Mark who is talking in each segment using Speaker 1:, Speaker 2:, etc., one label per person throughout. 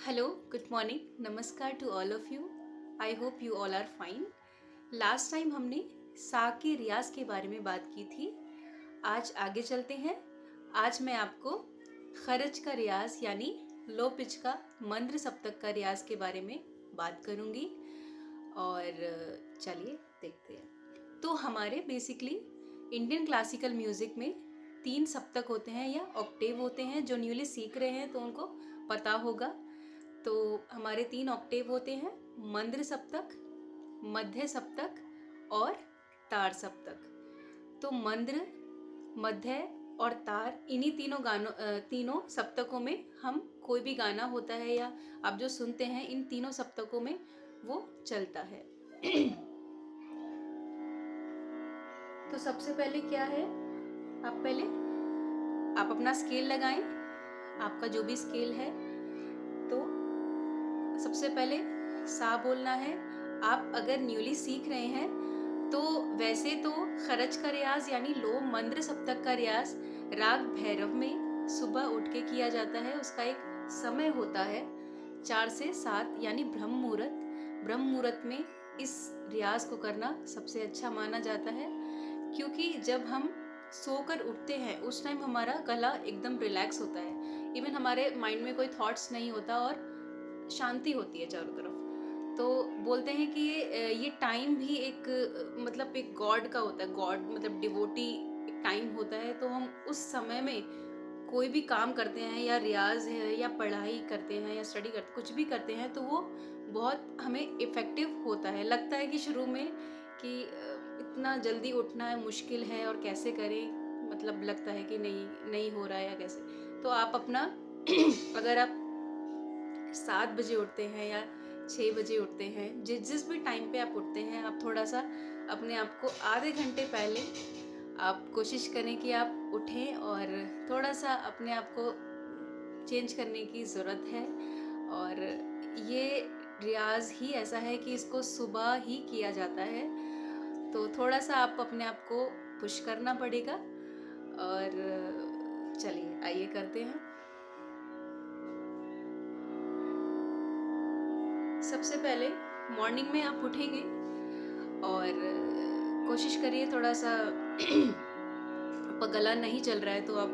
Speaker 1: Hello, good morning, नमस्कार to all of you. I hope you all are fine. Last time हमने सा के रियाज के बारे में बात की थी. आज आगे चलते हैं. आज मैं आपको खरज का रियाज यानी लो पिच का मंद्र सप्तक का रियाज के बारे में बात करूँगी. और चलिए देखते हैं. तो हमारे बेसिकली इंडियन क्लासिकल म्यूज़िक में 3 सप्तक होते हैं या ऑक्टेव होते हैं. जो न्यूली सीख रहे हैं तो उनको पता होगा. तो हमारे 3 ऑक्टेव होते हैं: मंद्र सप्तक, मध्य सप्तक और तार सप्तक. तो मंद्र, मध्य और तार, इन्हीं तीनों सप्तकों में हम कोई भी गाना होता है या आप जो सुनते हैं इन तीनों सप्तकों में वो चलता है. तो सबसे पहले क्या है, आप अपना स्केल लगाएं, आपका जो भी स्केल है. तो सबसे पहले सा बोलना है. आप अगर न्यूली सीख रहे हैं तो वैसे तो खरज का रियाज यानी लो मंद्र सप्तक का रियाज राग भैरव में सुबह उठ के किया जाता है. उसका एक समय होता है 4 से 7 यानी ब्रह्म मुहूर्त. ब्रह्म मुहूर्त में इस रियाज को करना सबसे अच्छा माना जाता है, क्योंकि जब हम सोकर उठते हैं उस टाइम हमारा गला एकदम रिलैक्स होता है. इवन हमारे माइंड में कोई थॉट्स नहीं होता और शांति होती है चारों तरफ. तो बोलते हैं कि ये टाइम भी मतलब एक गॉड का होता है. गॉड मतलब डिवोटी एक टाइम होता है. तो हम उस समय में कोई भी काम करते हैं या रियाज है या पढ़ाई करते हैं या स्टडी करते, कुछ भी करते हैं तो वो बहुत हमें इफ़ेक्टिव होता है. लगता है कि शुरू में कि इतना जल्दी उठना है, मुश्किल है और कैसे करें, मतलब लगता है कि नहीं हो रहा है या कैसे. तो आप अपना अगर आप 7 बजे उठते हैं या 6 बजे उठते हैं, जिस भी टाइम पे आप उठते हैं, आप थोड़ा सा अपने आप को आधे घंटे पहले आप कोशिश करें कि आप उठें और थोड़ा सा अपने आप को चेंज करने की ज़रूरत है. और ये रियाज ही ऐसा है कि इसको सुबह ही किया जाता है. तो थोड़ा सा आप अपने आप को पुश करना पड़ेगा. और चलिए आइए करते हैं. सबसे पहले मॉर्निंग में आप उठेंगे और कोशिश करिए थोड़ा सा आपका गला नहीं चल रहा है तो आप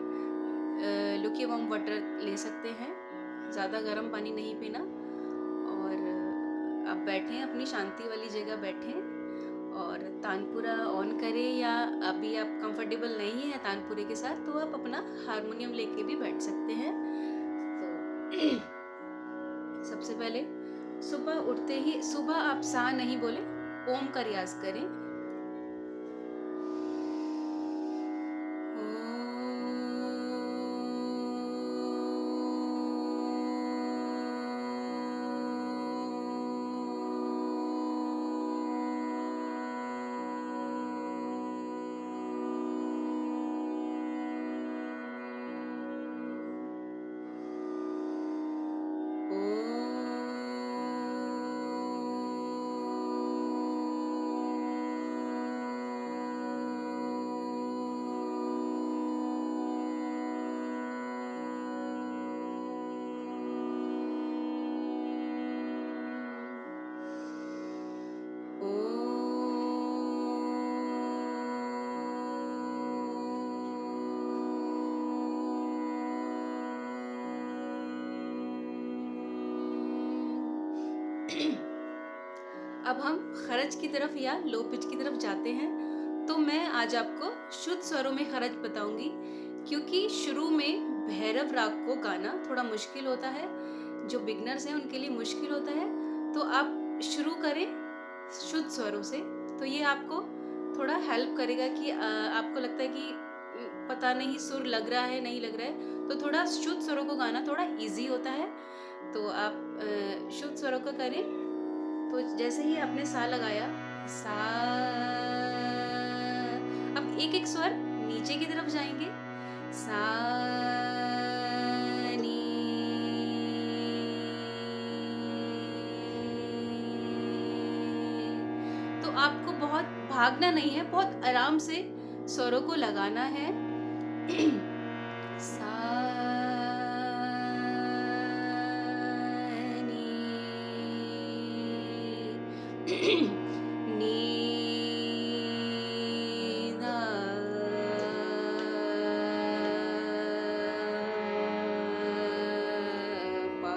Speaker 1: लुकी वार्म वाटर ले सकते हैं. ज़्यादा गर्म पानी नहीं पीना. और आप बैठें, अपनी शांति वाली जगह बैठें और तानपुरा ऑन करें, या अभी आप कंफर्टेबल नहीं है तानपुरे के साथ तो आप अपना हारमोनियम लेके भी बैठ सकते हैं. तो सबसे पहले सुबह उठते ही, सुबह आप सा नहीं बोले, ओम का रियाज करें. अब हम खरज की तरफ या लो पिच की तरफ जाते हैं. तो मैं आज आपको शुद्ध स्वरों में खरज बताऊंगी, क्योंकि शुरू में भैरव राग को गाना थोड़ा मुश्किल होता है. जो बिगनर्स हैं उनके लिए मुश्किल होता है. तो आप शुरू करें शुद्ध स्वरों से. तो ये आपको थोड़ा हेल्प करेगा कि आपको लगता है कि पता नहीं सुर लग रहा है नहीं लग रहा है, तो थोड़ा शुद्ध स्वरों को गाना थोड़ा इजी होता है. तो आप शुद्ध स्वरों को करें. तो जैसे ही आपने सा लगाया, सा, अब एक एक स्वर नीचे की तरफ जाएंगे. सा, नी. तो आपको बहुत भागना नहीं है, बहुत आराम से स्वरों को लगाना है. सा, नी धा पा।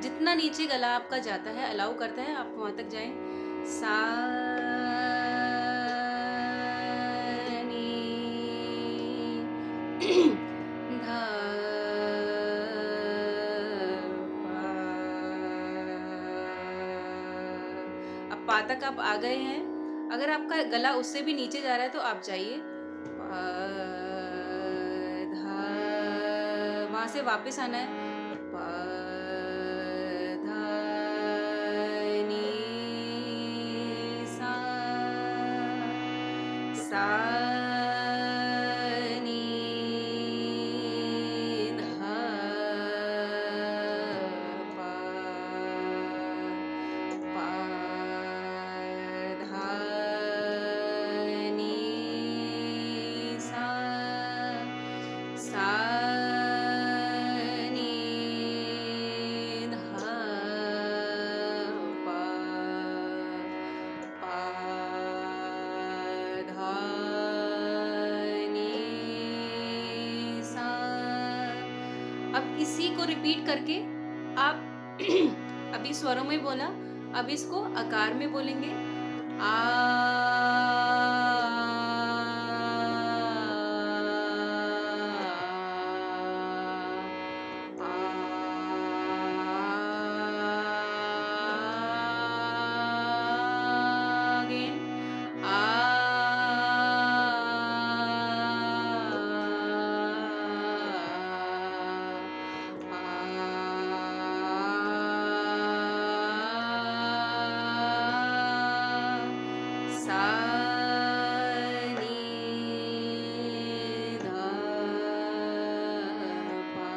Speaker 1: जितना नीचे गला आपका जाता है, अलाउ करता है, आप वहां तक जाएं। सा नी धा पा। अब पा तक आप आ गए हैं। अगर आपका गला उससे भी नीचे जा रहा है तो आप जाइए पा धा, वहां से वापस आना है। पा धा नी सा सा नी धा पा पा धा नी सा सा नी धा पा पा धा नी सा। अब इसी को रिपीट करके आप अभी स्वरों में बोला, अब इसको आकार में बोलेंगे। आ again सा नी धा पा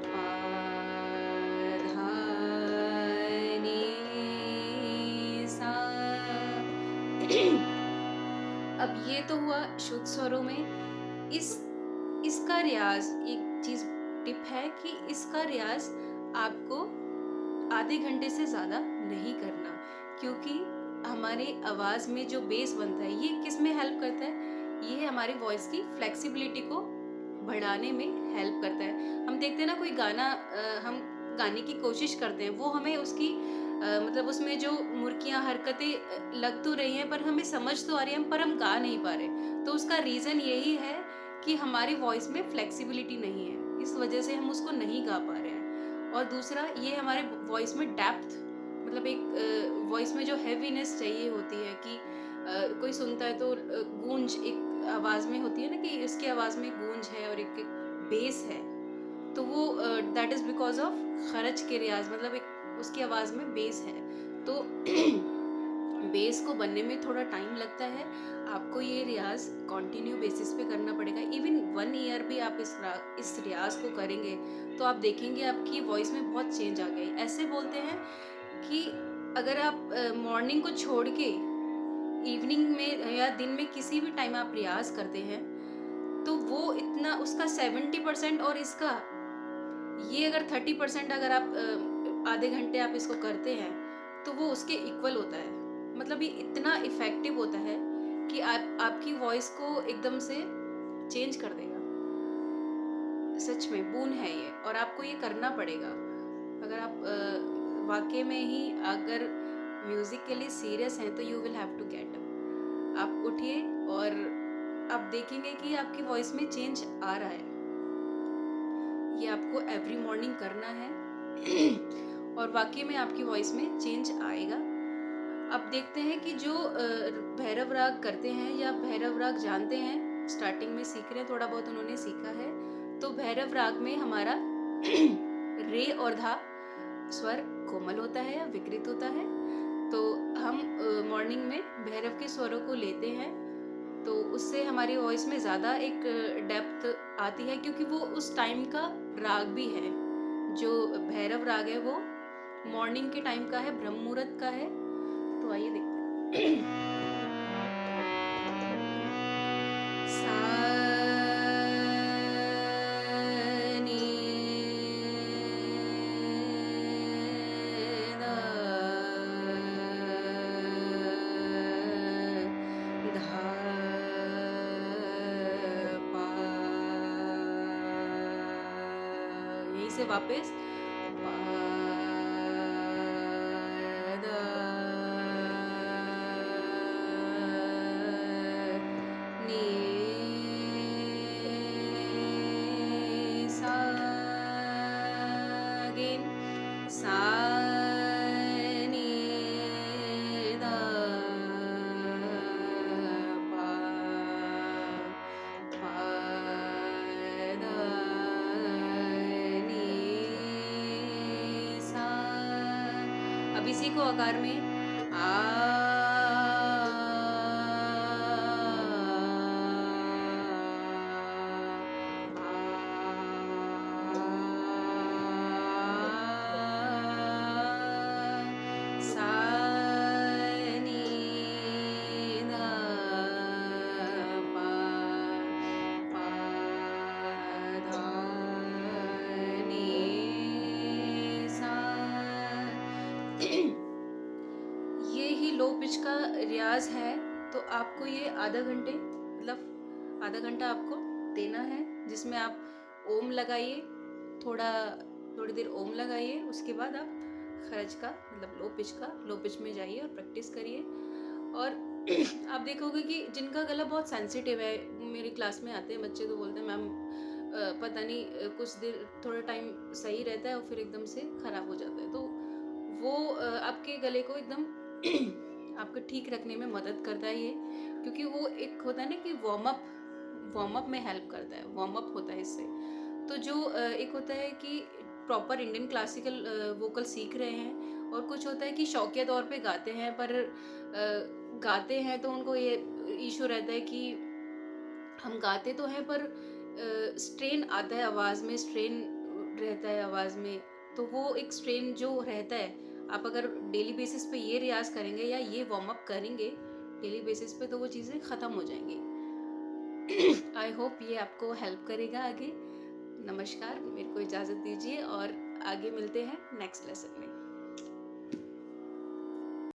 Speaker 1: पा धा नी सा। अब ये तो हुआ शुद्ध स्वरों में। इसका रियाज, एक चीज टिप है कि इसका रियाज आपको आधे घंटे से ज़्यादा नहीं करना, क्योंकि हमारे आवाज़ में जो बेस बनता है ये किस में हेल्प करता है, ये हमारी वॉइस की फ्लेक्सिबिलिटी को बढ़ाने में हेल्प करता है। हम देखते हैं ना, कोई गाना हम गाने की कोशिश करते हैं, वो हमें उसकी मतलब उसमें जो मुर्कियाँ हरकतें लग तो रही हैं पर हमें समझ तो आ रही है, पर हम गा नहीं पा रहे। तो उसका रीज़न यही है कि हमारी वॉइस में फ्लेक्सिबिलिटी नहीं है, इस वजह से हम उसको नहीं गा पा रहे हैं। और दूसरा, ये हमारे वॉइस में डेप्थ, मतलब एक वॉइस में जो हैवीनेस चाहिए होती है कि कोई सुनता है तो गूंज एक आवाज़ में होती है ना, कि उसकी आवाज़ में गूंज है और एक बेस है, तो वो दैट इज़ बिकॉज ऑफ खरच के रियाज, मतलब एक उसकी आवाज़ में बेस है। तो बेस को बनने में थोड़ा टाइम लगता है। आपको ये रियाज कंटिन्यू बेसिस पे करना पड़ेगा। इवन 1 ईयर भी आप इस रियाज को करेंगे तो आप देखेंगे आपकी वॉइस में बहुत चेंज आ गई। ऐसे बोलते हैं कि अगर आप मॉर्निंग को छोड़ के इवनिंग में या दिन में किसी भी टाइम आप रियाज करते हैं तो वो इतना उसका 70% और इसका ये अगर 30% अगर आप आधे घंटे आप इसको करते हैं तो वो उसके इक्वल होता है। मतलब ये इतना इफ़ेक्टिव होता है कि आपकी वॉइस को एकदम से चेंज कर देगा। सच में बून है ये, और आपको ये करना पड़ेगा। अगर आप वाकई में ही अगर म्यूज़िक के लिए सीरियस हैं तो you will have to get up. आप उठिए और आप देखेंगे कि आपकी वॉइस में चेंज आ रहा है। ये आपको एवरी मॉर्निंग करना है और वाकई में आपकी वॉइस में चेंज आएगा। अब देखते हैं कि जो भैरव राग करते हैं या भैरव राग जानते हैं, स्टार्टिंग में सीख रहे हैं, थोड़ा बहुत उन्होंने सीखा है, तो भैरव राग में हमारा रे और धा स्वर कोमल होता है या विकृत होता है। तो हम मॉर्निंग में भैरव के स्वरों को लेते हैं तो उससे हमारी वॉइस में ज़्यादा एक डेप्थ आती है, क्योंकि वो उस टाइम का राग भी है। जो भैरव राग है वो मॉर्निंग के टाइम का है, ब्रह्म मुहूर्त का है। तो आइए देखते हैं। यहीं से वापस again sa ni da pa pa da ni sa। अब इसी को आकार में सा नी धा पा पा धा नी सा। ये ही लो पिच का रियाज है। तो आपको ये आधा घंटे मतलब आधा घंटा आपको देना है, जिसमें आप ओम लगाइए, थोड़ी देर ओम लगाइए, उसके बाद आप खरज का मतलब लो पिच में जाइए और प्रैक्टिस करिए। और आप देखोगे कि जिनका गला बहुत सेंसिटिव है, मेरी क्लास में आते हैं बच्चे तो बोलते हैं मैम पता नहीं कुछ देर थोड़ा टाइम सही रहता है और फिर एकदम से ख़राब हो जाता है। तो वो आपके गले को एकदम आपको ठीक रखने में मदद करता है ये, क्योंकि वो एक होता है ना कि वार्म अप में हेल्प करता है, वार्म अप होता है इससे। तो जो एक होता है कि प्रॉपर इंडियन क्लासिकल वोकल सीख रहे हैं, और कुछ होता है कि शौकिया तौर पे गाते हैं, पर गाते हैं तो उनको ये इशू रहता है कि हम गाते तो हैं पर स्ट्रेन आता है आवाज़ में, स्ट्रेन रहता है आवाज़ में। तो वो एक स्ट्रेन जो रहता है, आप अगर डेली बेसिस पे ये रियाज़ करेंगे या ये वार्म अप करेंगे डेली बेसिस पे, तो वो चीज़ें ख़त्म हो जाएंगी। आई होप ये आपको हेल्प करेगा आगे। नमस्कार, मेरे को इजाज़त दीजिए और आगे मिलते हैं नेक्स्ट लेसन में।